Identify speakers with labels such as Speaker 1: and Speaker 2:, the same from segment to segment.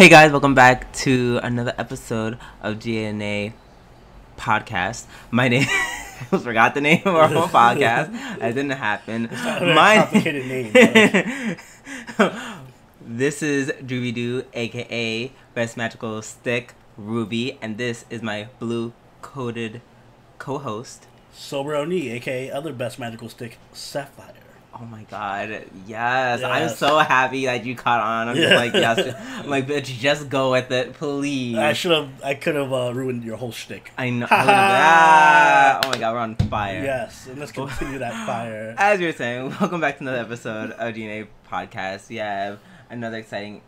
Speaker 1: Hey guys, welcome back to another episode of G&A podcast. My name, I almost forgot the name of our whole podcast. That didn't happen.
Speaker 2: It's not a complicated name.
Speaker 1: This is Doo, aka Best Magical Stick Ruby, and this is my blue-coated co-host,
Speaker 2: Sober Oni, aka other Best Magical Stick Sapphire.
Speaker 1: Oh my god, yes. I'm so happy that you caught on. I'm just like, yes. I'm like, bitch, just go with it, please.
Speaker 2: I could have ruined your whole shtick.
Speaker 1: I know. Oh my god, we're on fire.
Speaker 2: Yes, and let's continue that fire.
Speaker 1: As you were saying, welcome back to another episode of G&A podcast. We have another exciting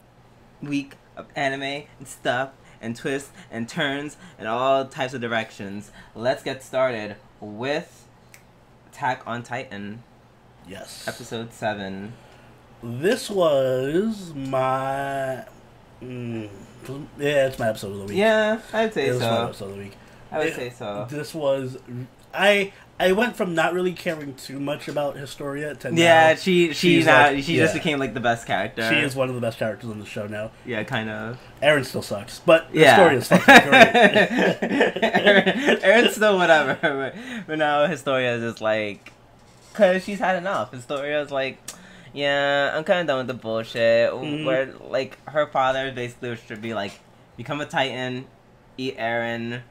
Speaker 1: week of anime and stuff and twists and turns and all types of directions. Let's get started with Attack on Titan.
Speaker 2: Yes.
Speaker 1: Episode 7.
Speaker 2: This was my... it's my episode of the week.
Speaker 1: Yeah, I'd say so.
Speaker 2: It was my episode of the week.
Speaker 1: I would say so.
Speaker 2: This was... I went from not really caring too much about Historia to
Speaker 1: yeah,
Speaker 2: now.
Speaker 1: she just became like the best character.
Speaker 2: She is one of the best characters on the show now.
Speaker 1: Yeah, kind of.
Speaker 2: Eren still sucks, but Historia's fucking great.
Speaker 1: Eren's still whatever, but now Historia is just like, cause she's had enough. Historia's like, yeah, I'm kind of done with the bullshit.
Speaker 2: Mm-hmm.
Speaker 1: Where like her father basically should be like, become a Titan, eat Eren,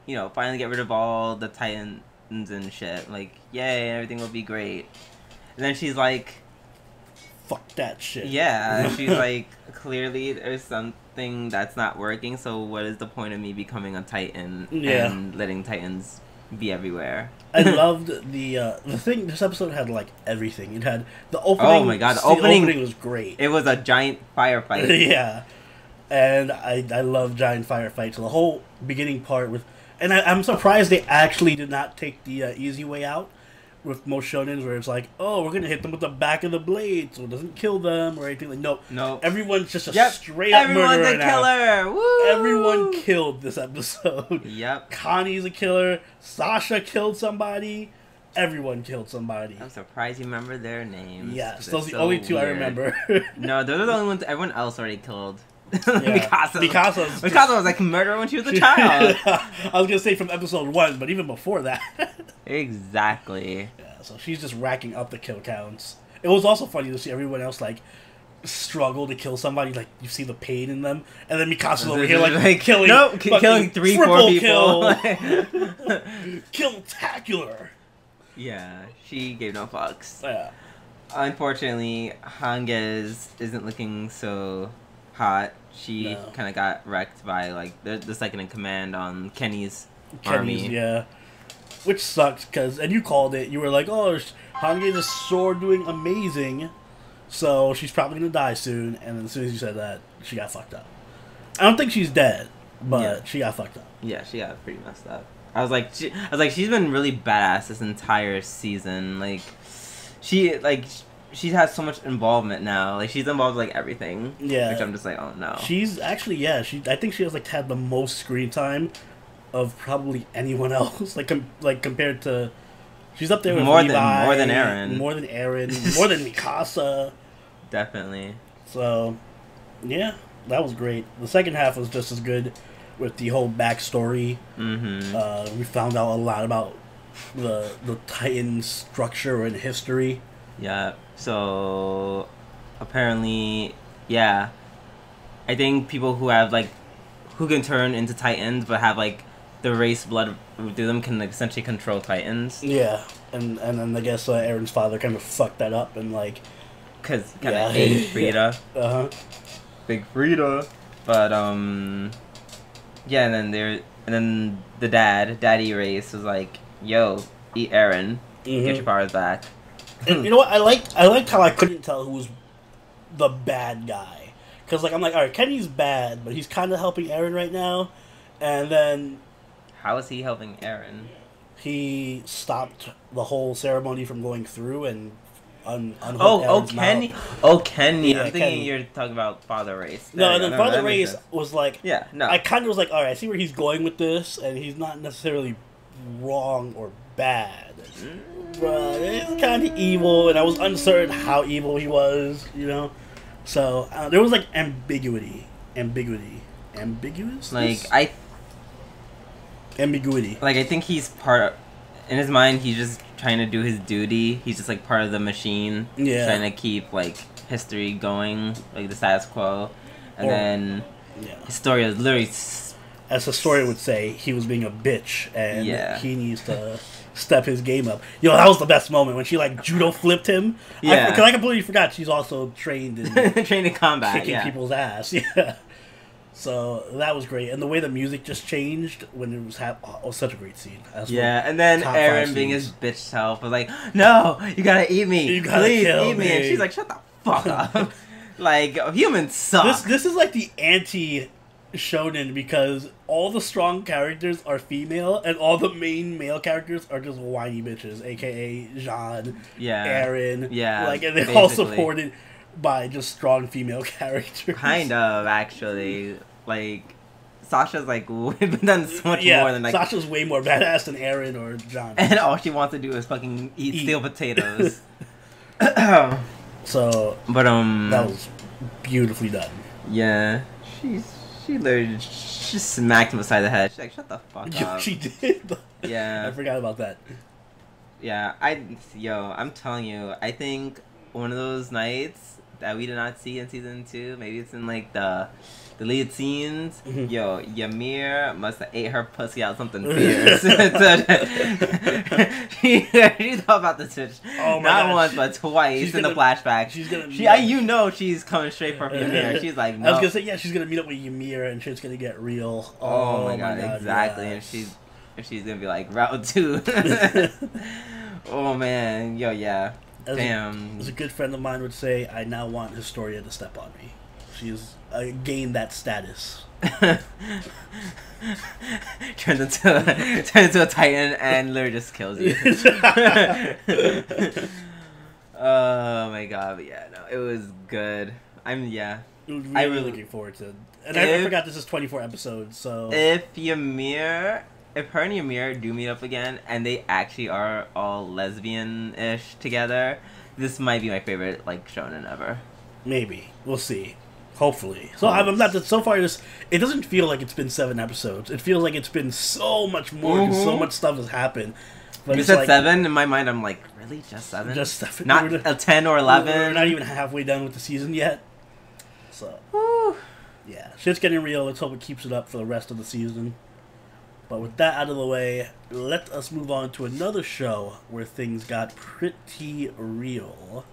Speaker 1: you know, finally get rid of all the Titans and shit. Like, yay, everything will be great. And then she's like,
Speaker 2: fuck that shit.
Speaker 1: yeah, she's like, clearly there's something that's not working, so what is the point of me becoming a Titan and letting Titans be everywhere?
Speaker 2: I loved the thing. This episode had like everything. It had the opening.
Speaker 1: Oh my god, the opening
Speaker 2: was great.
Speaker 1: It was a giant firefight.
Speaker 2: Yeah, and I love giant firefights. So the whole beginning part with, and I'm surprised they actually did not take the easy way out with most shonens, where it's like, oh, we're gonna hit them with the back of the blade so it doesn't kill them or anything. Like, nope. Everyone's just a straight up murderer.
Speaker 1: Everyone's a killer. Woo!
Speaker 2: Everyone killed this episode.
Speaker 1: Yep.
Speaker 2: Connie's a killer. Sasha killed somebody. Everyone killed somebody.
Speaker 1: I'm surprised you remember their names.
Speaker 2: Yes, those are the only two I remember.
Speaker 1: No, those are the only ones everyone else already killed.
Speaker 2: Yeah.
Speaker 1: Mikasa was like murder when she was a child.
Speaker 2: I was gonna say from episode 1, but even before that.
Speaker 1: Exactly.
Speaker 2: Yeah, so she's just racking up the kill counts. It was also funny to see everyone else like struggle to kill somebody. Like you see the pain in them, and then Mikasa's over here like killing,
Speaker 1: killing 3-4 people.
Speaker 2: Kill-tacular.
Speaker 1: Yeah, she gave no fucks.
Speaker 2: Yeah.
Speaker 1: Unfortunately, Hanges isn't looking so hot. She kind of got wrecked by like the second in command on Kenny's army.
Speaker 2: Yeah, which sucks because, and you called it. You were like, "Oh, Hange's is sword doing amazing, so she's probably gonna die soon." And then as soon as you said that, she got fucked up. I don't think she's dead, but she got fucked up.
Speaker 1: Yeah, she got pretty messed up. I was like, she's been really badass this entire season. Like, she has so much involvement now. Like, she's involved with, like, everything.
Speaker 2: Yeah.
Speaker 1: Which I'm just like, oh, no.
Speaker 2: She's actually, I think she has, like, had the most screen time of probably anyone else. Like compared to... She's up there with Levi.
Speaker 1: More than Eren.
Speaker 2: More than Eren. More than Mikasa.
Speaker 1: Definitely.
Speaker 2: So, yeah. That was great. The second half was just as good with the whole backstory.
Speaker 1: Mm-hmm.
Speaker 2: We found out a lot about the Titan structure and history.
Speaker 1: Yeah, so apparently, I think people who have like, who can turn into Titans but have like the race blood through them can like, essentially control Titans.
Speaker 2: Yeah, and then I guess Eren's father kind of fucked that up and like,
Speaker 1: cause kind of hated Frida. Big Frida, but and then the daddy race was like, yo, eat Eren, get your powers back.
Speaker 2: And you know what? I liked how I couldn't tell who was the bad guy. Because, like, I'm like, alright, Kenny's bad, but he's kind of helping Eren right now. And then...
Speaker 1: How is he helping Eren?
Speaker 2: He stopped the whole ceremony from going through and unhooked Eren's mouth.
Speaker 1: Oh, Kenny.
Speaker 2: Yeah,
Speaker 1: I'm thinking you're talking about Father Race.
Speaker 2: No, Father Race was like...
Speaker 1: Yeah, no.
Speaker 2: I kind of was like, alright, I see where he's going with this, and he's not necessarily wrong or bad. But it's kind of evil, and I was uncertain how evil he was, you know? So, there was, like, ambiguity Ambiguous? Ambiguity.
Speaker 1: Like, I think he's in his mind, he's just trying to do his duty. He's just, like, part of the machine.
Speaker 2: Yeah.
Speaker 1: Trying to keep, like, history going, like, the status quo. And then his story is literally...
Speaker 2: As the story would say, he was being a bitch, and he needs to step his game up. Yo, that was the best moment, when she, like, judo flipped him.
Speaker 1: Yeah.
Speaker 2: Because I completely forgot she's also trained in...
Speaker 1: trained in combat,
Speaker 2: kicking people's ass, yeah. So, that was great. And the way the music just changed when it was was such a great scene.
Speaker 1: And then Eren being his bitch self was like, no, you gotta eat me.
Speaker 2: You gotta
Speaker 1: Please
Speaker 2: kill
Speaker 1: eat me. And she's like, shut the fuck up. Like, humans suck.
Speaker 2: This is like the anti-shonen, because all the strong characters are female, and all the main male characters are just whiny bitches, a.k.a. Jean, Eren.
Speaker 1: Yeah,
Speaker 2: like, and they're all supported by just strong female characters.
Speaker 1: Kind of, actually. Like, Sasha's, like, done so much more than, like...
Speaker 2: Sasha's way more badass than Eren or John.
Speaker 1: And all she wants to do is fucking eat steel potatoes.
Speaker 2: So...
Speaker 1: But,
Speaker 2: that was beautifully done.
Speaker 1: Yeah. She literally just smacked him beside the head. She's like, shut the fuck up.
Speaker 2: She did?
Speaker 1: Yeah.
Speaker 2: I forgot about that.
Speaker 1: Yeah, I'm telling you, I think one of those nights that we did not see in season 2, maybe it's in, like, the lead scenes. Yo, Ymir must have ate her pussy out something fierce. She thought about the switch.
Speaker 2: Oh my
Speaker 1: Not
Speaker 2: God.
Speaker 1: once, but twice in the flashback.
Speaker 2: She's gonna.
Speaker 1: You know, she's coming straight for Ymir. She's like, no.
Speaker 2: I was gonna say, she's gonna meet up with Ymir and shit's gonna get real.
Speaker 1: Oh my god, exactly. Yes. And she's gonna be like Route 2. Oh man, yo, yeah. Damn.
Speaker 2: As a good friend of mine would say, I now want Historia to step on me. She's gained that status.
Speaker 1: Turns into a Titan and literally just kills you. Oh my god, but yeah, no, it was good.
Speaker 2: I was really looking forward to it. And I forgot this is 24 episodes, so...
Speaker 1: If her and Ymir do meet up again, and they actually are all lesbian-ish together, this might be my favorite, like, shonen ever.
Speaker 2: Maybe. We'll see. Hopefully. So I'm not... So far, it doesn't feel like it's been 7 episodes. It feels like it's been so much more, because so much stuff has happened. But
Speaker 1: you said like, 7? In my mind, I'm like, really? Just 7?
Speaker 2: Just 7?
Speaker 1: Not a 10 or 11?
Speaker 2: We're not even halfway done with the season yet. So... Whew. Yeah. Shit's getting real. Let's hope it keeps it up for the rest of the season. But with that out of the way, let us move on to another show where things got pretty real.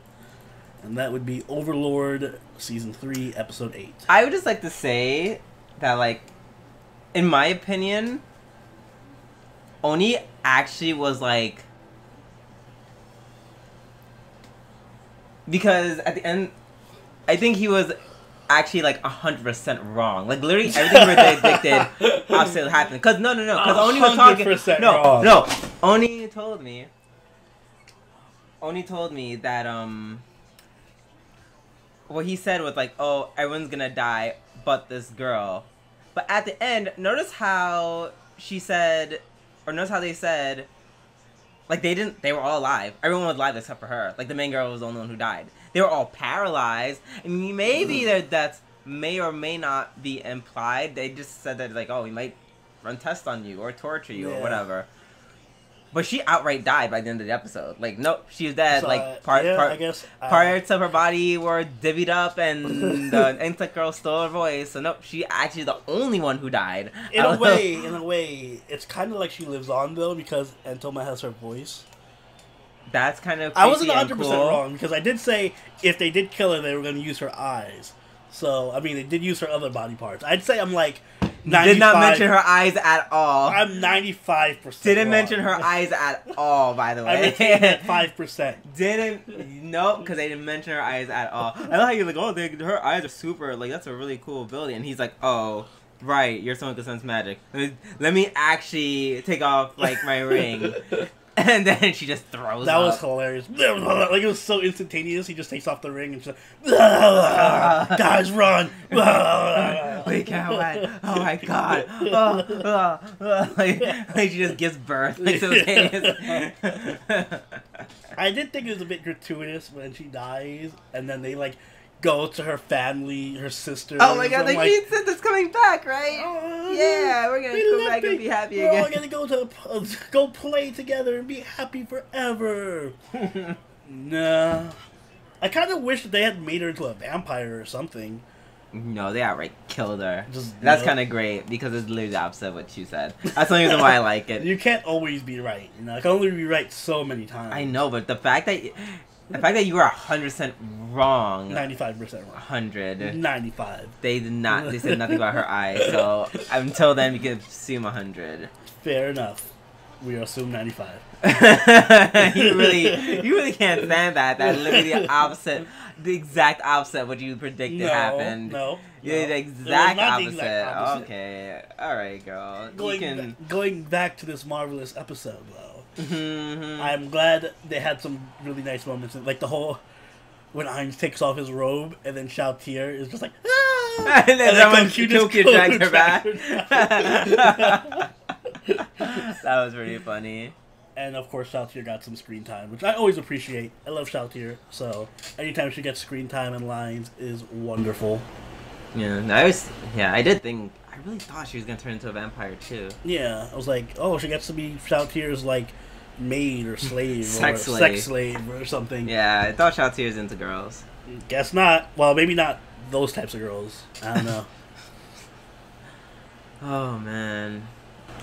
Speaker 2: And that would be Overlord, Season 3, Episode 8.
Speaker 1: I would just like to say that, like, in my opinion, Oni actually was, like... Because at the end, I think he was... actually like 100% wrong. Like literally everything we predicted absolutely happened. Cause no. Cause Oni was talking.
Speaker 2: Wrong.
Speaker 1: No. Oni told me that what he said was like, oh, everyone's gonna die but this girl. But at the end, notice how she said, or notice how they said, like they were all alive. Everyone was alive except for her. Like the main girl was the only one who died. They were all paralyzed. And maybe their deaths may or may not be implied. They just said that, like, oh, we might run tests on you or torture you or whatever. But she outright died by the end of the episode. Like, nope, she was dead. So, like, parts of her body were divvied up and the insect girl stole her voice. So, nope, she actually the only one who died.
Speaker 2: In a way, it's kind of like she lives on, though, because Entoma has her voice.
Speaker 1: That's kind of
Speaker 2: I wasn't 100%
Speaker 1: cool.
Speaker 2: wrong, because I did say if they did kill her, they were going to use her eyes. So, I mean, they did use her other body parts. I'd say I'm like 95...
Speaker 1: Did not mention her eyes at all.
Speaker 2: I'm 95%
Speaker 1: Didn't
Speaker 2: wrong.
Speaker 1: mention her eyes at all, by the way.
Speaker 2: I retained that 5%.
Speaker 1: Nope, because they didn't mention her eyes at all. I like how you're like, oh, her eyes are super, like, that's a really cool ability. And he's like, oh... Right, you're someone who can sense magic. Let me actually take off, like, my ring. And then she just throws
Speaker 2: That
Speaker 1: up.
Speaker 2: was hilarious. Like, it was so instantaneous. He just takes off the ring and she's like, guys, run.
Speaker 1: We can't wait. Oh, my God. Like, she just gives birth. Like, instantaneous.
Speaker 2: I did think it was a bit gratuitous when she dies, and then they, like, go to her family, her sister.
Speaker 1: Oh my god, she said that's coming back, right? Yeah, we're gonna go back and be happy again.
Speaker 2: We're all gonna go play together and be happy forever. Nah. I kind of wish that they had made her into a vampire or something.
Speaker 1: No, they outright killed her. That's kind of great because it's literally the opposite of what you said. That's the only reason why I like it.
Speaker 2: You can't always be right. You know, I can only be right so many times.
Speaker 1: I know, but the fact that you were 100% wrong.
Speaker 2: 95% wrong.
Speaker 1: 100.
Speaker 2: 95.
Speaker 1: They did not. They said nothing about her eyes. So until then, we could assume 100.
Speaker 2: Fair enough. We assume 95.
Speaker 1: you really can't stand that. That's literally the exact opposite of what you predicted happened.
Speaker 2: No.
Speaker 1: Yeah, the exact opposite. Okay. Alright, girl.
Speaker 2: Going back to this marvelous episode, though. I'm glad they had some really nice moments. Like the whole... When Ainz takes off his robe, and then Shoutier is just like... Ah!
Speaker 1: and then someone Kyoki dragged her back. That was pretty funny.
Speaker 2: And of course, Shoutier got some screen time, which I always appreciate. I love Shoutier, so anytime she gets screen time and lines is wonderful.
Speaker 1: Yeah, I really thought she was gonna turn into a vampire too.
Speaker 2: Yeah, I was like, oh, she gets to be Shoutier's like maid or slave
Speaker 1: sex
Speaker 2: slave or something.
Speaker 1: Yeah, I thought Shoutier's into girls.
Speaker 2: Guess not. Well, maybe not those types of girls. I don't know.
Speaker 1: Oh man.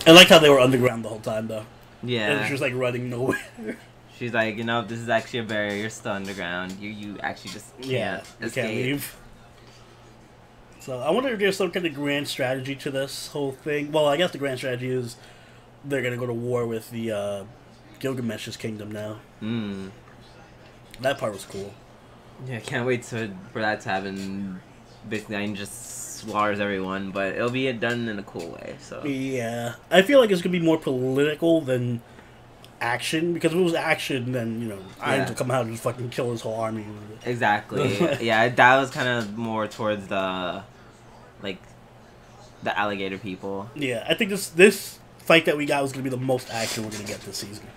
Speaker 2: I like how they were underground the whole time, though.
Speaker 1: Yeah.
Speaker 2: And she was, like, running nowhere.
Speaker 1: She's like, this is actually a barrier. You're still underground. You actually just can't escape.
Speaker 2: You can't leave. So, I wonder if there's some kind of grand strategy to this whole thing. Well, I guess the grand strategy is they're going to go to war with the Gilgamesh's kingdom now. That part was cool.
Speaker 1: Yeah, can't wait for that to happen. Basically, I just slaughters everyone, but it'll be done in a cool way. So
Speaker 2: yeah, I feel like it's gonna be more political than action, because if it was action, then Ainz would come out and just fucking kill his whole army.
Speaker 1: Exactly. Yeah, that was kind of more towards the alligator people.
Speaker 2: Yeah, I think this fight that we got was gonna be the most action we're gonna get this season.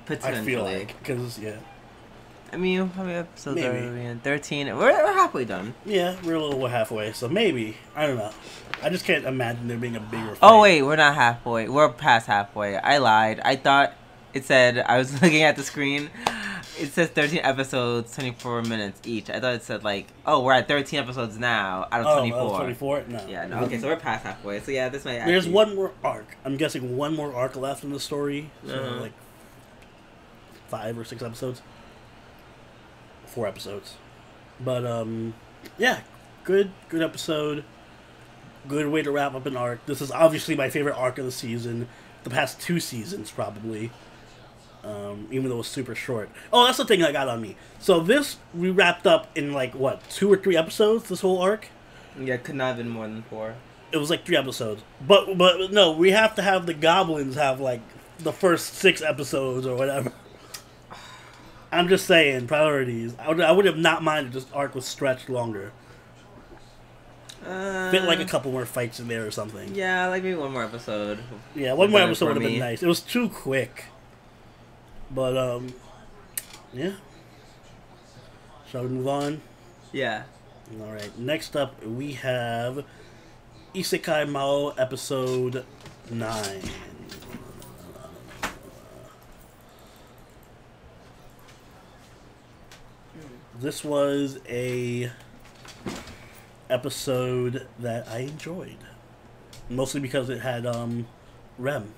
Speaker 1: Potentially.
Speaker 2: I feel like, because
Speaker 1: I mean, how many episodes are we in? 13. We're halfway done.
Speaker 2: Yeah, we're halfway, so maybe. I don't know. I just can't imagine there being a bigger fight.
Speaker 1: Oh, wait, we're not halfway. We're past halfway. I lied. I thought it said, I was looking at the screen, it says 13 episodes, 24 minutes each. I thought it said, we're at 13 episodes now out of 24.
Speaker 2: Oh, 24? No.
Speaker 1: Yeah, no. Okay, so we're past halfway. So, yeah, this might actually...
Speaker 2: There's one more arc. I'm guessing one more arc left in the story. So, 5 or 6 episodes. 4 episodes. But, yeah. Good episode. Good way to wrap up an arc. This is obviously my favorite arc of the season. The past 2 seasons, probably. Even though it was super short. Oh, that's the thing that got on me. So this, we wrapped up in, 2 or 3 episodes, this whole arc?
Speaker 1: Yeah, it could not have been more than 4.
Speaker 2: It was 3 episodes. But no, we have to have the goblins have, the first 6 episodes or whatever. I'm just saying, priorities. I would have not minded if this arc was stretched longer. Fit a couple more fights in there or something.
Speaker 1: Yeah, maybe one more episode.
Speaker 2: Yeah, one more episode would have been nice. It was too quick. But, yeah. Shall we move on?
Speaker 1: Yeah.
Speaker 2: Alright, next up we have Isekai Maou episode 9. This was a episode that I enjoyed, mostly because it had Rem.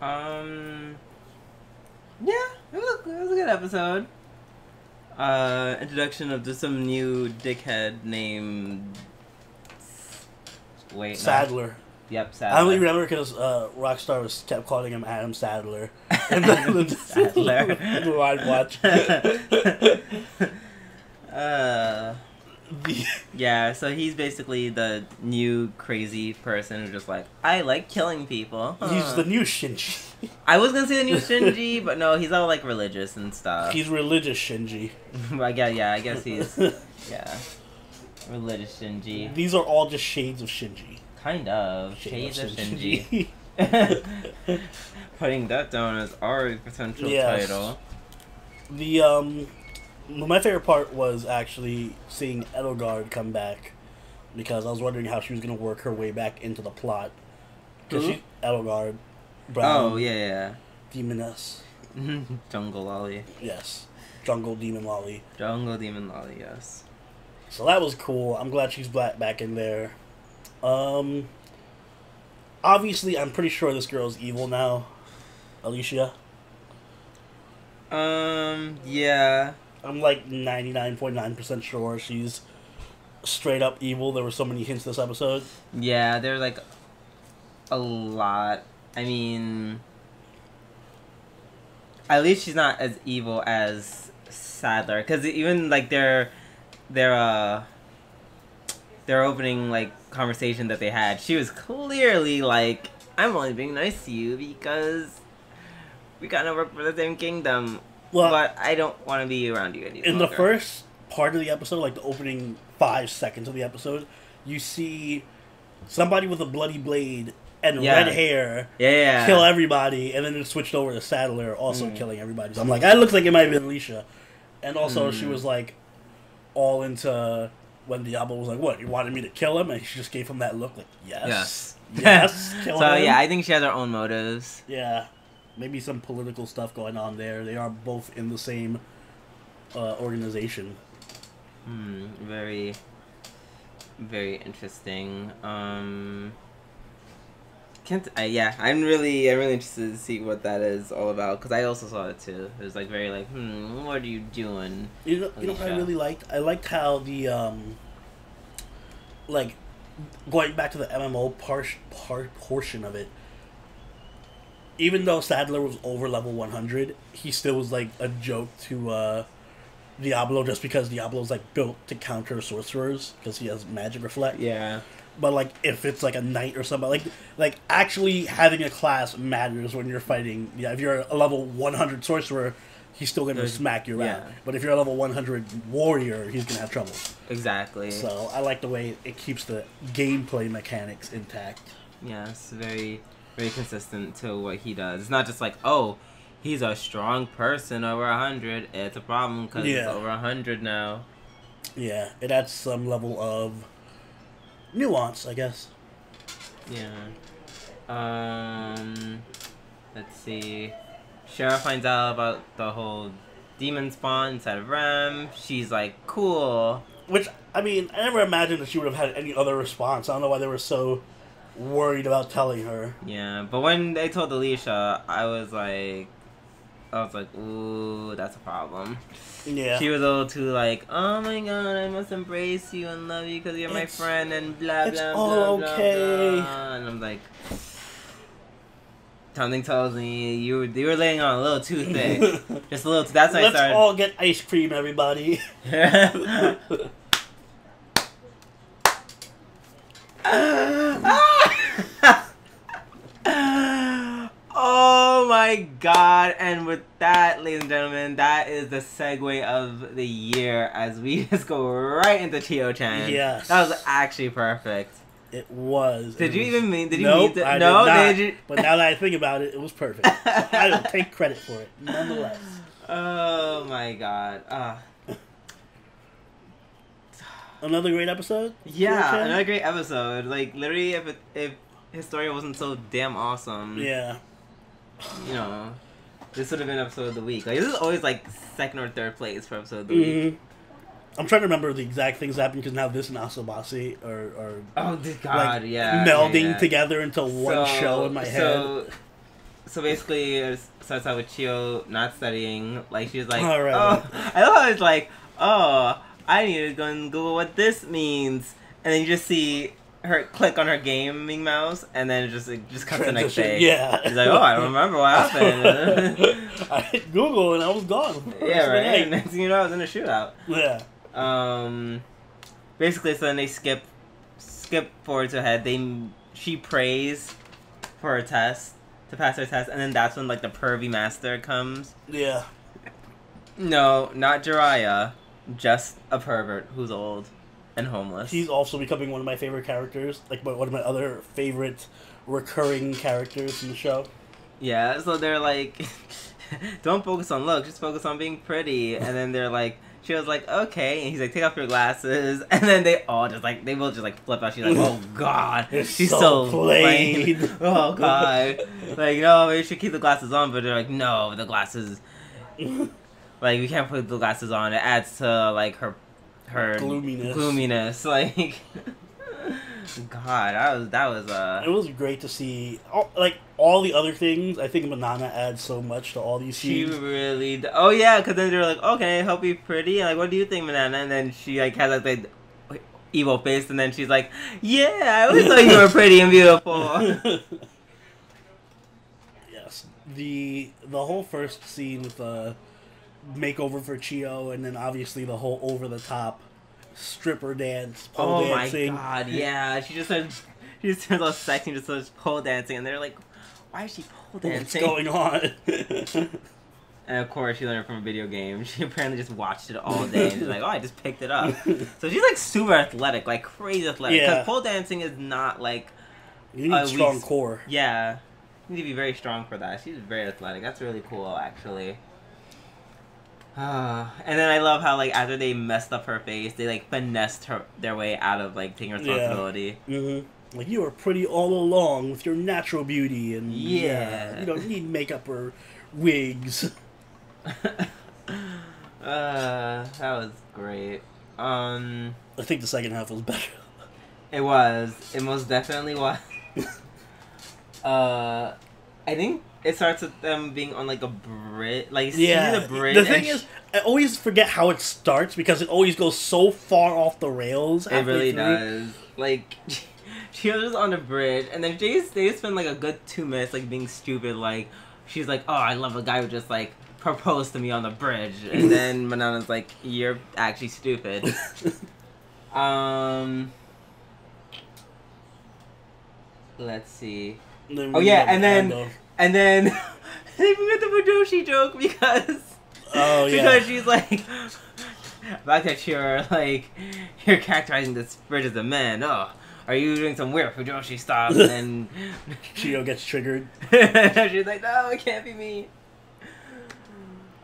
Speaker 1: Yeah, it was a good episode. Introduction of just some new dickhead named
Speaker 2: Sadler.
Speaker 1: Yep, Sadler.
Speaker 2: I only remember because Rockstar kept calling him Adam Sadler. And then
Speaker 1: Sadler.
Speaker 2: The Line Watch.
Speaker 1: Yeah, so he's basically the new crazy person who's just I like killing people.
Speaker 2: He's the new Shinji.
Speaker 1: I was gonna say the new Shinji, but no, he's all religious and stuff.
Speaker 2: He's religious Shinji.
Speaker 1: I guess he's religious Shinji.
Speaker 2: These are all just shades of Shinji.
Speaker 1: Kind of. Shades of Shinji. Putting that down as our potential title.
Speaker 2: My favorite part was actually seeing Edelgard come back, because I was wondering how she was going to work her way back into the plot. Because she's Edelgard, brown.
Speaker 1: Oh, yeah.
Speaker 2: Demoness.
Speaker 1: Jungle Lolly.
Speaker 2: Yes. Jungle Demon Lolly.
Speaker 1: Jungle Demon Lolly, yes.
Speaker 2: So that was cool. I'm glad she's back in there. Obviously, I'm pretty sure this girl's evil now. Alicia.
Speaker 1: Yeah.
Speaker 2: I'm like 99.9% sure she's straight up evil. There were so many hints this episode.
Speaker 1: Yeah, there's like a lot. I mean, at least she's not as evil as Sadler, because even like their opening like conversation that they had, she was clearly like, I'm only being nice to you because we gotta work for the same kingdom. Well, but I don't want to be around you anymore.
Speaker 2: In the first part of the episode, like the opening 5 seconds of the episode, you see somebody with a bloody blade and red hair kill everybody, and then it switched over to Sadler also killing everybody. So I'm like, that looks like it might have been Alicia. And also she was like all into when Diablo was like, what, you wanted me to kill him? And she just gave him that look like, yes, kill
Speaker 1: so
Speaker 2: him.
Speaker 1: Yeah, I think she has her own motives.
Speaker 2: Yeah, maybe some political stuff going on there. They are both in the same organization.
Speaker 1: Very, very interesting. I'm really interested to see what that is all about, because I also saw it too. It was like very like, what are you doing?
Speaker 2: You know what I really liked? I liked how the like going back to the MMO portion of it. Even though Sadler was over level 100, he still was like a joke to Diablo, just because Diablo's like built to counter sorcerers because he has magic reflect.
Speaker 1: Yeah.
Speaker 2: But like if it's like a knight or something, like actually having a class matters when you're fighting. Yeah, if you're a level 100 sorcerer, he's still gonna smack you around. Yeah. But if you're a level 100 warrior, he's gonna have trouble.
Speaker 1: Exactly.
Speaker 2: So I like the way it keeps the gameplay mechanics intact.
Speaker 1: Yeah, it's very, very consistent to what he does. It's not just like, oh, he's a strong person over 100. It's a problem because it's over 100 now.
Speaker 2: Yeah, it adds some level of nuance, I guess.
Speaker 1: Yeah. Let's see. Shara finds out about the whole demon spawn inside of Rem. She's like, cool.
Speaker 2: Which, I mean, I never imagined that she would have had any other response. I don't know why they were so worried about telling her.
Speaker 1: Yeah, but when they told Alicia, I was like, ooh, that's a problem.
Speaker 2: Yeah.
Speaker 1: She was a little too like, oh my god, I must embrace you and love you because you're my friend and blah, blah, blah, blah, blah. And I'm like, something tells me you were laying on a little too thick. Just a little too, that's when
Speaker 2: Let's
Speaker 1: I started.
Speaker 2: all get ice cream, everybody.
Speaker 1: Oh my god, and with that, ladies and gentlemen, that is the segue of the year as we just go right into Chio-chan.
Speaker 2: Yes.
Speaker 1: That was actually perfect.
Speaker 2: It was.
Speaker 1: Did you mean to?
Speaker 2: I did not.
Speaker 1: Did you?
Speaker 2: But now that I think about it, it was perfect. So I don't take credit for it, nonetheless.
Speaker 1: Oh my god.
Speaker 2: Another great episode?
Speaker 1: Yeah, another great episode. Like, literally, if his story wasn't so damn awesome.
Speaker 2: Yeah.
Speaker 1: You know, this would have been episode of the week. Like, this is always like second or third place for episode of the week.
Speaker 2: I'm trying to remember the exact things that happened because now this and Asobase are
Speaker 1: oh god, like,
Speaker 2: melding together into one show in my head.
Speaker 1: So basically, it starts out with Chio not studying. Like, she was like,
Speaker 2: right.
Speaker 1: I love how it's like, oh, I need to go and Google what this means, and then you just see her click on her gaming mouse, and then it just cuts the next day.
Speaker 2: Yeah.
Speaker 1: She's like, oh, I don't remember what happened.
Speaker 2: I hit Google and I was gone.
Speaker 1: Yeah, right. And next thing you know, I was in a shootout.
Speaker 2: Yeah.
Speaker 1: Basically, so then they skip forward to ahead. She prays for her test to pass her test, and then that's when like the pervy master comes.
Speaker 2: Yeah.
Speaker 1: No, not Jiraiya, just a pervert who's old and homeless.
Speaker 2: He's also becoming one of my favorite characters, like one of my other favorite recurring characters in the show.
Speaker 1: Yeah, so they're like, don't focus on looks, just focus on being pretty. And then they're like, she was like, okay, and he's like, take off your glasses, and then they both just like flip out. She's like, oh god, she's so plain. Oh god, like no, we should keep the glasses on, but they're like, no, the glasses, like we can't put the glasses on. It adds to like her gloominess, like. God, that was
Speaker 2: It was great to see. All the other things, I think Manana adds so much to all these scenes.
Speaker 1: She really. Oh yeah, because then they're like, okay, help you pretty. And like, what do you think, Manana? And then she like has like the evil face, and then she's like, yeah, I always thought you were pretty and beautiful.
Speaker 2: Yes, the whole first scene with the makeover for Chio, and then obviously the whole over the top stripper dance, pole dancing.
Speaker 1: Oh my god, yeah. She just starts all sexy and just starts pole dancing, and they're like, why is she pole dancing?
Speaker 2: What's going on?
Speaker 1: And of course, she learned it from a video game. She apparently just watched it all day, and she's like, oh, I just picked it up. So she's like super athletic, like crazy athletic. Because pole dancing is not like...
Speaker 2: You need strong core.
Speaker 1: Yeah. You need to be very strong for that. She's very athletic. That's really cool, actually. And then I love how like after they messed up her face, they like finessed their way out of like taking responsibility.
Speaker 2: Yeah. Mm-hmm. Like, you were pretty all along with your natural beauty, and you don't need makeup or wigs.
Speaker 1: That was great. I
Speaker 2: think the second half was better.
Speaker 1: It was. It most definitely was. I think it starts with them being on like a bridge. Like, the bridge.
Speaker 2: The thing is, I always forget how it starts because it always goes so far off the rails.
Speaker 1: It really does. Like, she was on the bridge, and then they just spend like a good 2 minutes like being stupid. Like, she's like, "Oh, I love a guy who just like proposed to me on the bridge," and then Manana's like, "You're actually stupid." Let's see. Oh yeah, and then they made the Fujoshi joke because she's like, back at you're characterizing this bridge as a man. Oh, are you doing some weird Fujoshi stuff? And then
Speaker 2: Chio gets triggered.
Speaker 1: She's like, no, it can't be me.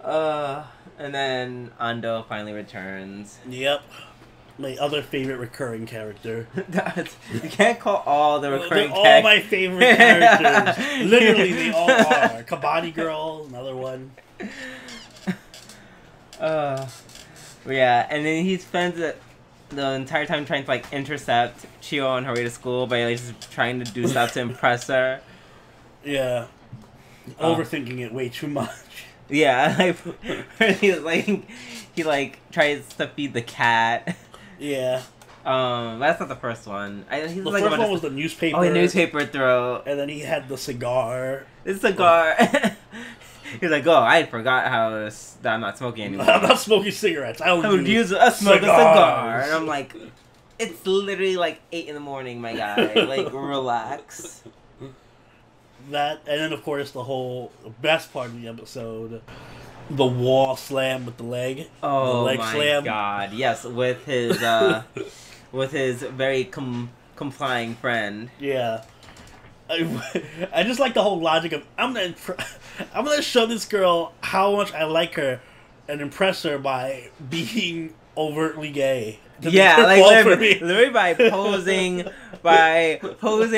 Speaker 1: And then Ando finally returns.
Speaker 2: Yep. My other favorite recurring character.
Speaker 1: You can't call all the recurring characters.
Speaker 2: They're all my favorite characters. Literally, they all are. Kabaddi Girl, another one.
Speaker 1: Yeah, and then he spends the entire time trying to like intercept Chio on her way to school by like just trying to do stuff to impress her.
Speaker 2: Yeah. Overthinking it way too much.
Speaker 1: Yeah, he tries to feed the cat.
Speaker 2: Yeah.
Speaker 1: That's not the first one.
Speaker 2: The first one was the newspaper.
Speaker 1: Oh, the newspaper throw.
Speaker 2: And then he had the cigar.
Speaker 1: The cigar. He was like, "Oh, I forgot that I'm not smoking anymore.
Speaker 2: I'm not smoking cigarettes. I would use
Speaker 1: a cigar." And I'm like, it's literally like 8 in the morning, my guy. Like, relax.
Speaker 2: That, and then of course the best part of the episode, the wall slam with the leg.
Speaker 1: Oh,
Speaker 2: the leg
Speaker 1: my
Speaker 2: slam.
Speaker 1: God! Yes, with his very complying friend.
Speaker 2: Yeah, I just like the whole logic of I'm gonna show this girl how much I like her, and impress her by being overtly gay.
Speaker 1: Yeah, like literally by posing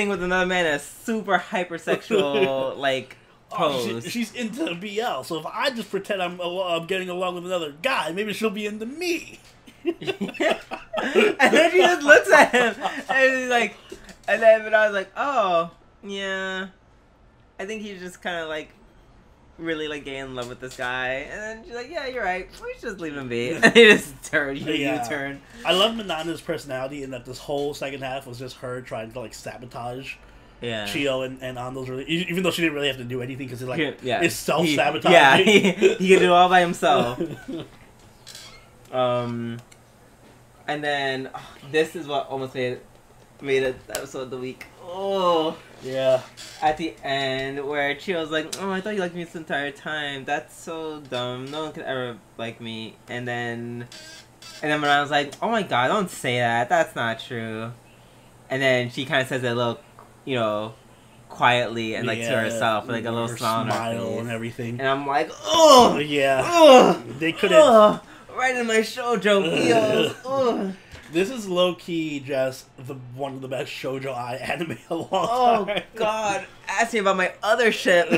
Speaker 1: with another man in a super hypersexual like pose.
Speaker 2: She's into BL, so if I just pretend I'm getting along with another guy, maybe she'll be into me.
Speaker 1: Yeah. And then she just looks at him, and he's like, but I was like, oh yeah, I think he's just kind of like really like gay in love with this guy, and then she's like, yeah, you're right, we should just leave him be. And he just U-turn.
Speaker 2: I love Manana's personality in that this whole second half was just her trying to like sabotage Chio and Ando's even though she didn't really have to do anything because it's self-sabotaging.
Speaker 1: He can do it all by himself. And then this is what almost made it episode of the week. Oh
Speaker 2: yeah! At
Speaker 1: the end, where Chio's like, "Oh, I thought you liked me this entire time. That's so dumb. No one could ever like me." And then when I was like, "Oh my God, don't say that. That's not true." And then she kind of says it a little, quietly and like to herself, with, like a little smile on her face
Speaker 2: and everything.
Speaker 1: And I'm like, "Oh
Speaker 2: yeah."
Speaker 1: Oh,
Speaker 2: they could have.
Speaker 1: right in my shoujo feels. Ugh.
Speaker 2: This is low-key just one of the best shoujo anime of all
Speaker 1: Oh
Speaker 2: time.
Speaker 1: God! Ask me about my other ship.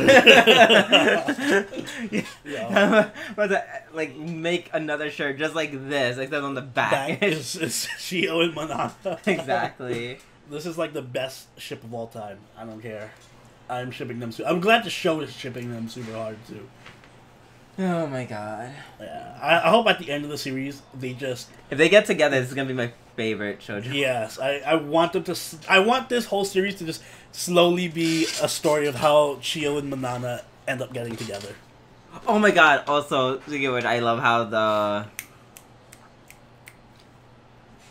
Speaker 2: Yeah.
Speaker 1: I'm about to like make another shirt just like this, except on the back.
Speaker 2: That is Chio and Manana.
Speaker 1: Exactly.
Speaker 2: This is like the best ship of all time. I don't care. I'm shipping them. I'm glad the show is shipping them super hard too.
Speaker 1: Oh my God.
Speaker 2: Yeah, I hope at the end of the series they just.
Speaker 1: If they get together, this is gonna be my favorite shoujo.
Speaker 2: Yes, I want them to. I want this whole series to just slowly be a story of how Chio and Manana end up getting together.
Speaker 1: Oh my God! Also, speaking of which, I love how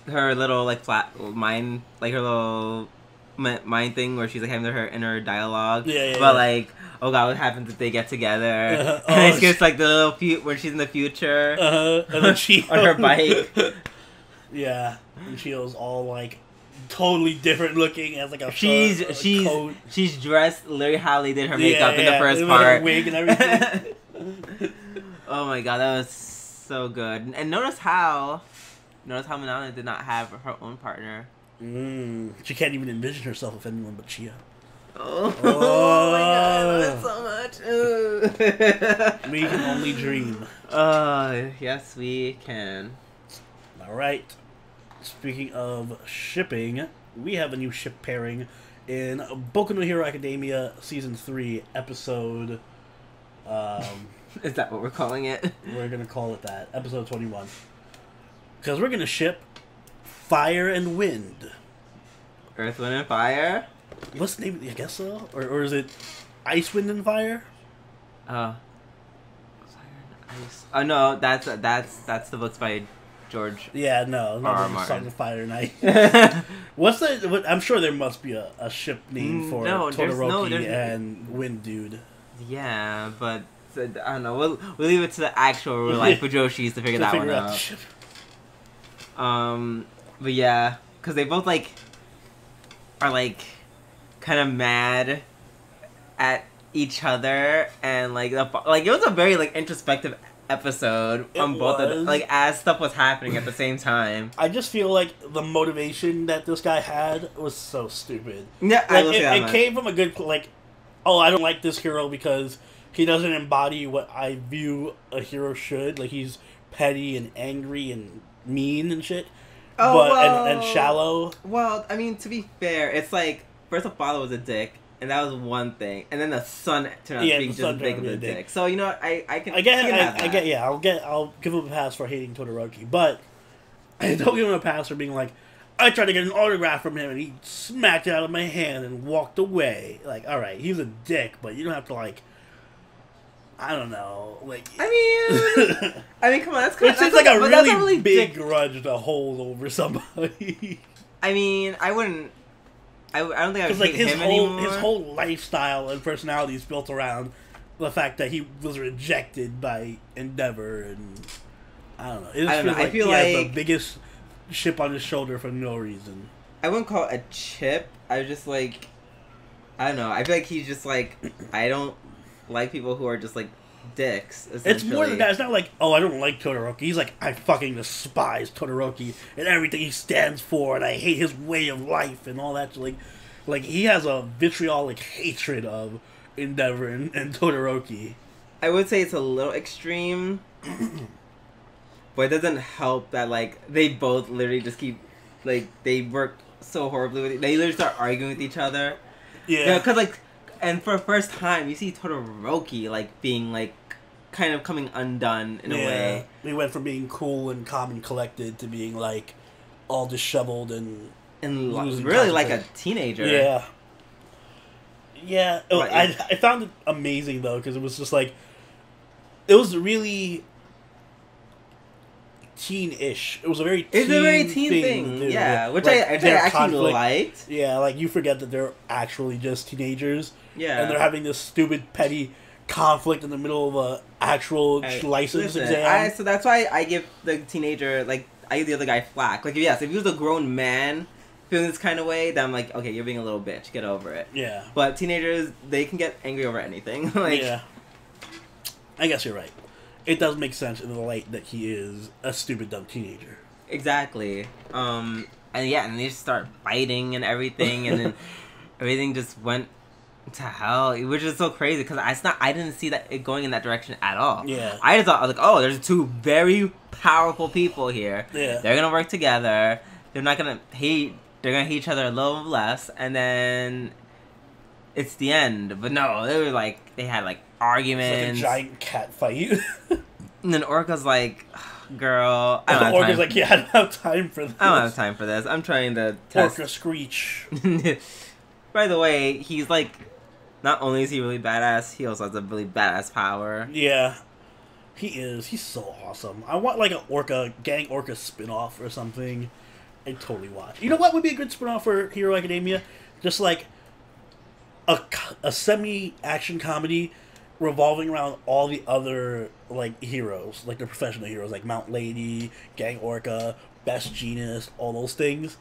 Speaker 1: her little like flat mind, like her little mind thing where she's like having her inner dialogue.
Speaker 2: Yeah.
Speaker 1: But like, oh God, what happens if they get together? And it's just like the little when she's in the future.
Speaker 2: And then Chio
Speaker 1: on her bike.
Speaker 2: Yeah, and Chio's all like totally different looking as like a
Speaker 1: she's
Speaker 2: coat.
Speaker 1: she's dressed literally how they did her makeup in the first
Speaker 2: with
Speaker 1: part.
Speaker 2: her wig and everything.
Speaker 1: Oh my God, that was so good. And notice how Manana did not have her own partner.
Speaker 2: She can't even envision herself with anyone but Chio.
Speaker 1: Oh my God, I love it so much.
Speaker 2: We can only dream.
Speaker 1: Yes we can.
Speaker 2: Alright. Speaking of shipping, we have a new ship pairing in Boku no Hero Academia Season 3, Episode...
Speaker 1: Is that what we're calling it?
Speaker 2: We're going to call it that. Episode 21. Because we're going to ship Fire and Wind.
Speaker 1: Earth, Wind, and Fire?
Speaker 2: What's the name? I guess so? Or is it Ice, Wind, and Fire?
Speaker 1: Fire and Ice. Oh no, that's the books by George.
Speaker 2: Yeah, no,
Speaker 1: Martin.
Speaker 2: Song of Fire and Ice. I'm sure there must be a ship name for Todoroki and Wind Dude. Yeah,
Speaker 1: but I don't know. We'll leave it to the actual real life Fujoshis to figure that one out. But yeah, because they both are kind of mad at each other, and it was a very introspective episode on both of them, as stuff was happening at the same time.
Speaker 2: I just feel like the motivation that this guy had was so stupid.
Speaker 1: Yeah,
Speaker 2: it came from a good I don't like this hero because he doesn't embody what I view a hero should. He's petty and angry and mean and shit. And shallow.
Speaker 1: Well, I mean, to be fair, it's first the father was a dick, and that was one thing, and then the son turned out to be just as big of a dick. So you know,
Speaker 2: I'll give him a pass for hating Todoroki, but I don't give him a pass for being I tried to get an autograph from him, and he smacked it out of my hand and walked away. All right, he's a dick, but you don't have to I don't know.
Speaker 1: I mean, come on, that's kind
Speaker 2: of a really big grudge to hold over somebody.
Speaker 1: I mean, I don't think I would hate him anymore.
Speaker 2: His whole lifestyle and personality is built around the fact that he was rejected by Endeavor, and I don't know. I feel like he has the biggest chip on his shoulder for no reason.
Speaker 1: I wouldn't call it a chip. I was just I don't know. I feel like he's just I don't like people who are just dicks.
Speaker 2: It's more than that. It's not I don't like Todoroki. He's I fucking despise Todoroki and everything he stands for, and I hate his way of life and all that. He has a vitriolic hatred of Endeavor and Todoroki.
Speaker 1: I would say it's a little extreme, but it doesn't help that they both literally just keep they work so horribly with they literally start arguing with each other. Yeah, because and for the first time, you see Todoroki, being, kind of coming undone in a way.
Speaker 2: He went from being cool and calm and collected to being, all disheveled and
Speaker 1: really a teenager.
Speaker 2: Yeah. Yeah. I found it amazing, though, because it was just, it was really teen-ish. It was a very teen
Speaker 1: thing. Yeah, which I actually liked.
Speaker 2: Yeah, you forget that they're actually just teenagers.
Speaker 1: Yeah.
Speaker 2: And they're having this stupid, petty conflict in the middle of a actual license exam.
Speaker 1: So that's why I give the teenager, I give the other guy flack. If he was a grown man feeling this kind of way, then I'm okay, you're being a little bitch. Get over it.
Speaker 2: Yeah.
Speaker 1: But teenagers, they can get angry over anything.
Speaker 2: Yeah. I guess you're right. it does make sense in the light that he is a stupid, dumb teenager.
Speaker 1: Exactly. And yeah, and they just start fighting and everything, and then everything just went to hell, which is so crazy because I didn't see that it going in that direction at all.
Speaker 2: Yeah.
Speaker 1: I just thought, I was like, oh, there's two very powerful people here.
Speaker 2: Yeah.
Speaker 1: They're gonna work together. They're not gonna hate. They're gonna hate each other a little less, and then it's the end. But no, they were like, they had like arguments.
Speaker 2: It's like a giant cat fight.
Speaker 1: And then Orca's like, girl, I don't have
Speaker 2: Orca's
Speaker 1: time.
Speaker 2: like, yeah, I don't have time for this.
Speaker 1: I don't have time for this. I'm trying to test.
Speaker 2: Orca Screech.
Speaker 1: By the way, he's like, not only is he really badass, he also has a really badass power.
Speaker 2: Yeah. He is. He's so awesome. I want like a Gang Orca spin-off or something. I'd totally watch. You know what would be a good spin-off for Hero Academia? Just like a semi-action comedy revolving around all the other like heroes, like the professional heroes, like Mount Lady, Gang Orca, Best Genius, all those things.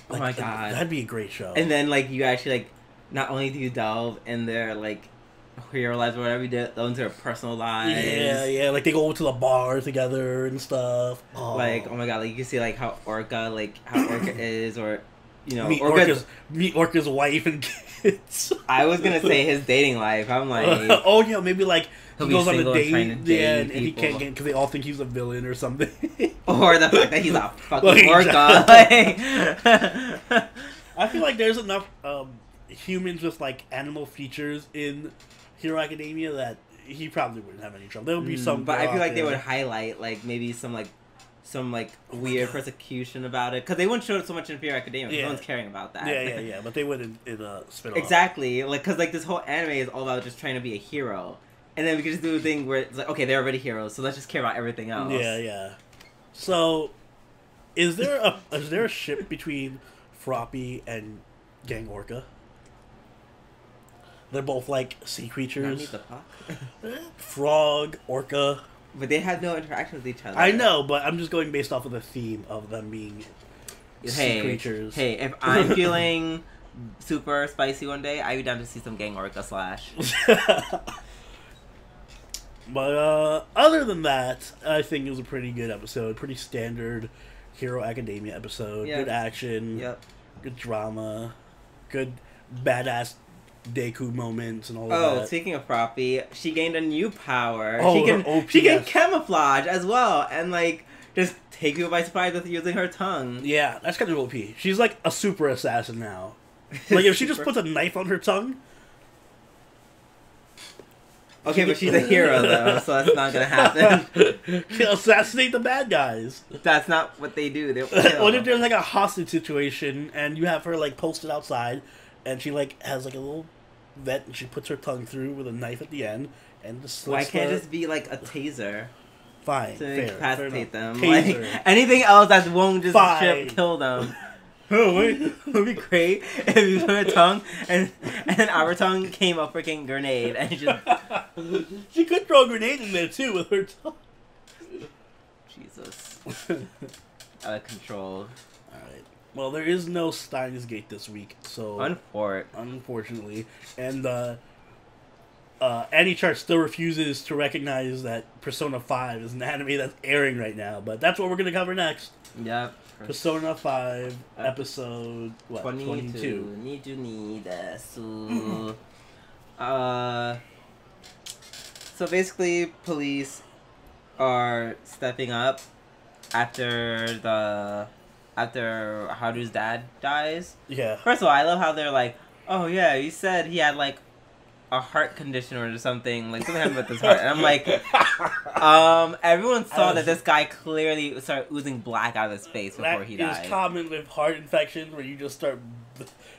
Speaker 2: Like,
Speaker 1: oh my god,
Speaker 2: that'd be a great show.
Speaker 1: And then like you actually like, not only do you delve in their like hero lives or whatever, you delve into their personal lives.
Speaker 2: Yeah, like they go to the bar together and stuff.
Speaker 1: Oh. Like, oh my god, like you can see like how Orca is, or you know,
Speaker 2: meet Orca's wife and kids.
Speaker 1: I was gonna say his dating life. I'm like,
Speaker 2: oh yeah, maybe like he goes on a date, and
Speaker 1: people.
Speaker 2: he can't get because they all think he's a villain or something.
Speaker 1: Or the fact that he's a fucking
Speaker 2: like,
Speaker 1: Orca.
Speaker 2: I feel like there's enough humans with like animal features in Hero Academia that he probably wouldn't have any trouble. There would be some,
Speaker 1: but I feel like they would highlight like maybe some weird persecution about it, because they wouldn't show it so much in Hero Academia. Yeah. No one's caring about that.
Speaker 2: Yeah. But they would in a spin-off.
Speaker 1: Exactly, like because like this whole anime is all about just trying to be a hero, and then we could just do a thing where it's like, okay, they're already heroes, so let's just care about everything else.
Speaker 2: Yeah. So, is there a ship between Froppy and Gang Orca? They're both like sea creatures.
Speaker 1: The puck.
Speaker 2: Frog, orca.
Speaker 1: But they had no interaction with each other.
Speaker 2: I know, but I'm just going based off of the theme of them being sea creatures.
Speaker 1: Hey, if I'm feeling super spicy one day, I'd be down to see some Gang Orca slash.
Speaker 2: But other than that, I think it was a pretty good episode. Pretty standard Hero Academia episode. Yep. Good action.
Speaker 1: Yep.
Speaker 2: Good drama. Good badass Deku moments and all that.
Speaker 1: Oh, speaking of Froppy, she gained a new power.
Speaker 2: Oh,
Speaker 1: she can camouflage as well, and like just take people by surprise with using her tongue.
Speaker 2: Yeah, that's kind of OP. She's like a super assassin now. Like if she just puts a knife on her tongue.
Speaker 1: Okay, but she's a hero though, so that's not gonna happen.
Speaker 2: She'll assassinate the bad guys.
Speaker 1: That's not what they do. They'll kill.
Speaker 2: What if there's like a hostage situation and you have her like posted outside, and she like has like a little vet and she puts her tongue through with a knife at the end and just slits.
Speaker 1: Why can't it just be like a taser?
Speaker 2: Fine,
Speaker 1: to
Speaker 2: fair,
Speaker 1: incapacitate them.
Speaker 2: Taser.
Speaker 1: Like anything else that won't just kill them. Oh wait, it would be great if you put her tongue and our tongue came a freaking grenade and just.
Speaker 2: She could throw a grenade in there too with her tongue.
Speaker 1: Jesus. Out of control.
Speaker 2: Alright. Well, there is no Steins Gate this week, so unfortunately. And Anychart still refuses to recognize that Persona 5 is an anime that's airing right now, but that's what we're gonna cover next.
Speaker 1: Yep.
Speaker 2: Persona 5 episode 22.
Speaker 1: So basically, police are stepping up after Haru's dad dies.
Speaker 2: Yeah.
Speaker 1: First of all, I love how they're like, oh yeah, you said he had like a heart condition or something happened with his heart. And I'm like, everyone saw that this guy clearly started oozing black out of his face before he died.
Speaker 2: It's common with heart infections where you just start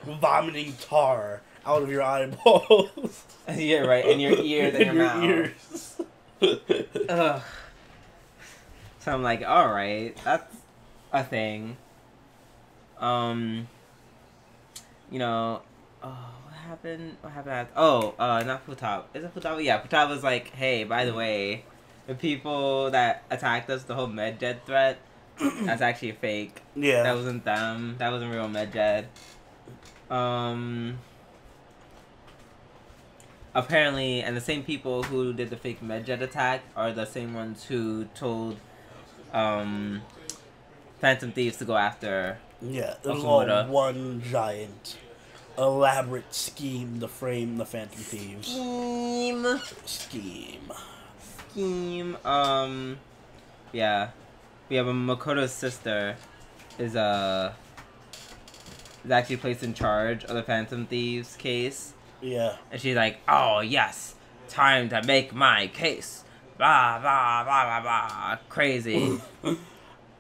Speaker 2: vomiting tar out of your eyeballs.
Speaker 1: Yeah, right, in your ears and your mouth.
Speaker 2: Ears.
Speaker 1: Ugh. So I'm like, alright, that's a thing. You know, what happened? Not Futaba. Is it Futaba? Yeah, Futaba's like, hey, by the way, the people that attacked us, the whole Medjed threat, that's actually a fake.
Speaker 2: Yeah.
Speaker 1: That wasn't them. That wasn't real Medjed. apparently, and the same people who did the fake medjet attack are the same ones who told Phantom Thieves to go after.
Speaker 2: Yeah, it was all one giant, elaborate scheme to frame the Phantom Thieves. Scheme.
Speaker 1: Yeah. We have Makoto's sister is actually placed in charge of the Phantom Thieves case.
Speaker 2: Yeah.
Speaker 1: And she's like, oh yes, time to make my case. Blah blah blah blah blah. Crazy.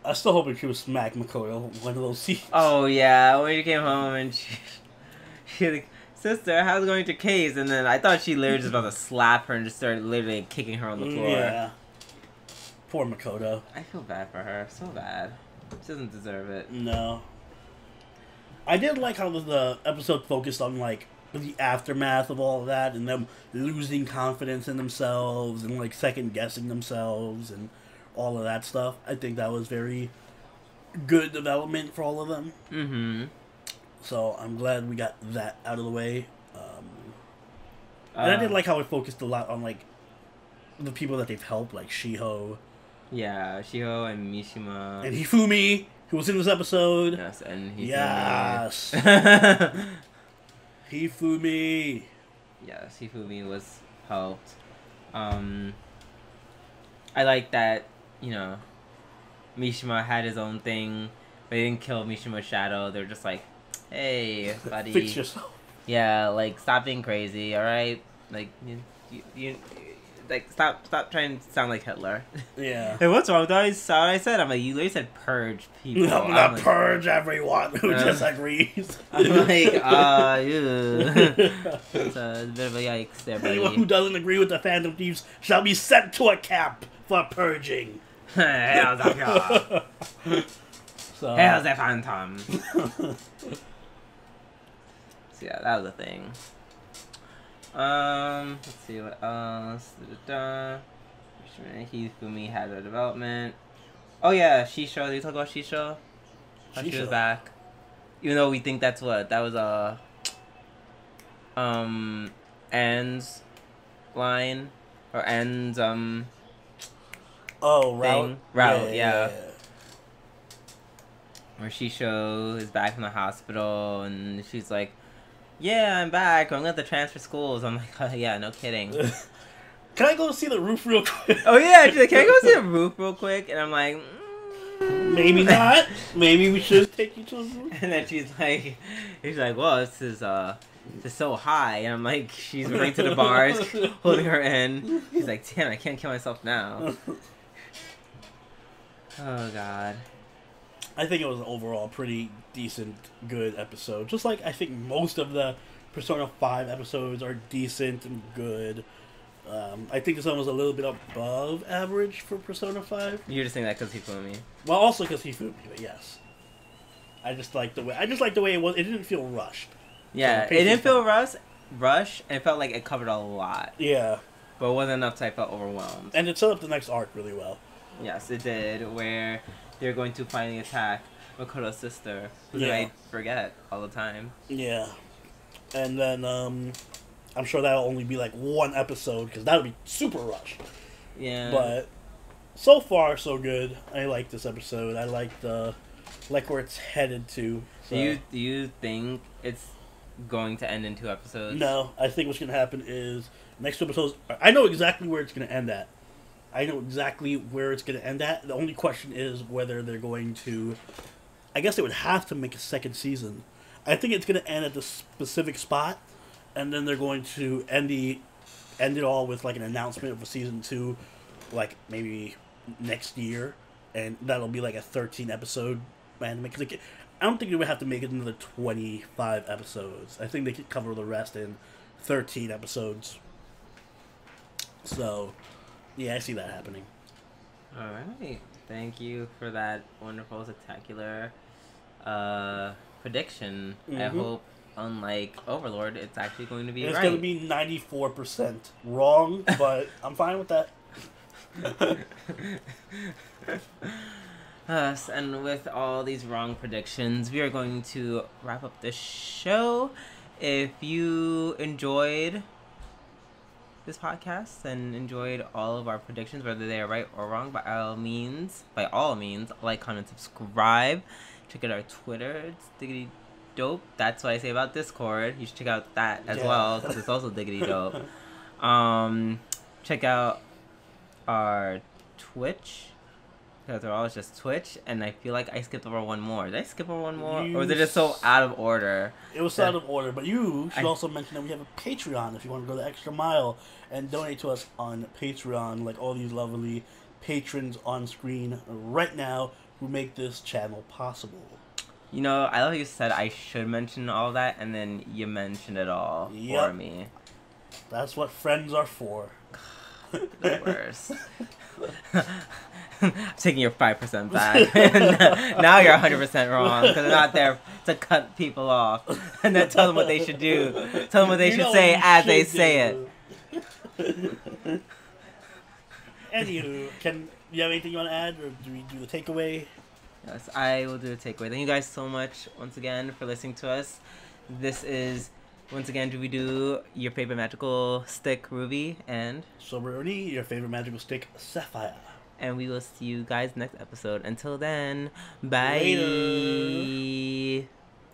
Speaker 2: I still hoping she would smack Makoto one of those scenes.
Speaker 1: Oh yeah, when she came home and she like, sister, how's it going to case? And then I thought she literally just about to slap her and just started literally kicking her on the floor.
Speaker 2: Yeah. Poor Makoto.
Speaker 1: I feel bad for her. So bad. She doesn't deserve it.
Speaker 2: No. I did like how the episode focused on, like, the aftermath of all of that and them losing confidence in themselves and, like, second-guessing themselves and all of that stuff. I think that was very good development for all of them.
Speaker 1: Mm-hmm.
Speaker 2: So I'm glad we got that out of the way. And I did like how it focused a lot on, like, the people that they've helped, like Shiho.
Speaker 1: Yeah, Shiho and Mishima.
Speaker 2: And Hifumi, who was in this episode.
Speaker 1: Yes, and Hifumi.
Speaker 2: Yes. Hifumi.
Speaker 1: Yes, Hifumi was helped. I like that, you know, Mishima had his own thing, but they didn't kill Mishima's shadow. They're just like, hey, buddy.
Speaker 2: Fix yourself.
Speaker 1: Yeah, like, stop being crazy, alright? Like, you like, stop trying to sound like Hitler.
Speaker 2: Yeah.
Speaker 1: Hey, what's wrong with that? What I said? I'm like, you literally said purge people.
Speaker 2: I'm not like, purge everyone who disagrees.
Speaker 1: I'm like, ew. It's a bit of a yikes there, buddy.
Speaker 2: Anyone who doesn't agree with the Phantom Thieves shall be sent to a camp for purging.
Speaker 1: Hell's the Phantom. So yeah, that was a thing. Let's see what else. Hifumi had a development. Oh yeah, Shisho. Did you talk about Shisho? How she was back. Even though we think that's what that was Ainz line or Ainz
Speaker 2: route.
Speaker 1: Yeah. Where Shisho is back from the hospital and she's like, yeah, I'm back. I'm going to transfer schools. I'm like, oh, yeah, no kidding.
Speaker 2: Can I go see the roof real quick?
Speaker 1: Oh, yeah. She's like, can I go see the roof real quick? And I'm like,
Speaker 2: maybe not. Maybe we should take you to the roof.
Speaker 1: And then she's like, well, this is so high. And I'm like, she's running to the bars, holding her in. She's like, damn, I can't kill myself now. Oh, God.
Speaker 2: I think it was an overall pretty decent, good episode. Just like I think most of the Persona 5 episodes are decent and good. I think this one was a little bit above average for Persona 5.
Speaker 1: You're just saying that because Hifumi.
Speaker 2: Well, also because Hifumi, but yes. I just like the way it was. It didn't feel rushed.
Speaker 1: Yeah,
Speaker 2: so
Speaker 1: it didn't feel rushed, and it felt like it covered a lot.
Speaker 2: Yeah.
Speaker 1: But it wasn't enough so I felt overwhelmed.
Speaker 2: And it set up the next arc really well.
Speaker 1: Yes, it did, where they're going to finally attack Makoto's sister, who I forget all the time.
Speaker 2: Yeah. And then, I'm sure that'll only be like one episode, because that'll be super rushed.
Speaker 1: Yeah.
Speaker 2: But, so far, so good. I like this episode. I like where it's headed to. So.
Speaker 1: Do you think it's going to end in 2 episodes?
Speaker 2: No, I think what's going to happen is, next 2 episodes, I know exactly where it's going to end at. I know exactly where it's going to end at. The only question is whether they're going to... I guess they would have to make a second season. I think it's going to end at the specific spot, and then they're going to end it all with like an announcement of a season 2, like maybe next year, and that'll be like a 13-episode anime. Because I don't think they would have to make it another 25 episodes. I think they could cover the rest in 13 episodes. So... yeah, I see that happening.
Speaker 1: Alright. Thank you for that wonderful, spectacular prediction.
Speaker 2: Mm-hmm.
Speaker 1: I hope, unlike Overlord, it's actually going to be
Speaker 2: it's
Speaker 1: right.
Speaker 2: It's going to be 94% wrong, but I'm fine with that.
Speaker 1: Yes, and with all these wrong predictions, we are going to wrap up the show. If you enjoyed this podcast and enjoyed all of our predictions, whether they are right or wrong, by all means, like, comment, subscribe. Check out our Twitter. It's diggity dope. That's what I say about Discord. You should check out that as well, because it's also diggity dope. Check out our Twitch. Because they're always just Twitch, and I feel like I skipped over one more. Did I skip over one more? Or was it just so out of order?
Speaker 2: It was out of order, but you should also mention that we have a Patreon if you want to go the extra mile and donate to us on Patreon, like all these lovely patrons on screen right now who make this channel possible.
Speaker 1: You know, I love how you said I should mention all that, and then you mentioned it all for me.
Speaker 2: That's what friends are for.
Speaker 1: The worst. I'm taking your 5% back. Now you're 100% wrong, because they're not there to cut people off and then tell them what they should do. Tell them what they should say as they say it.
Speaker 2: Anywho, you have anything you want to add, or do we do the takeaway?
Speaker 1: Yes, I will do the takeaway. Thank you guys so much once again for listening to us. This is, once again, do we do your favorite magical stick, Ruby, and
Speaker 2: Soberoni, your favorite magical stick, Sapphire.
Speaker 1: And we will see you guys next episode. Until then, bye.
Speaker 2: Later.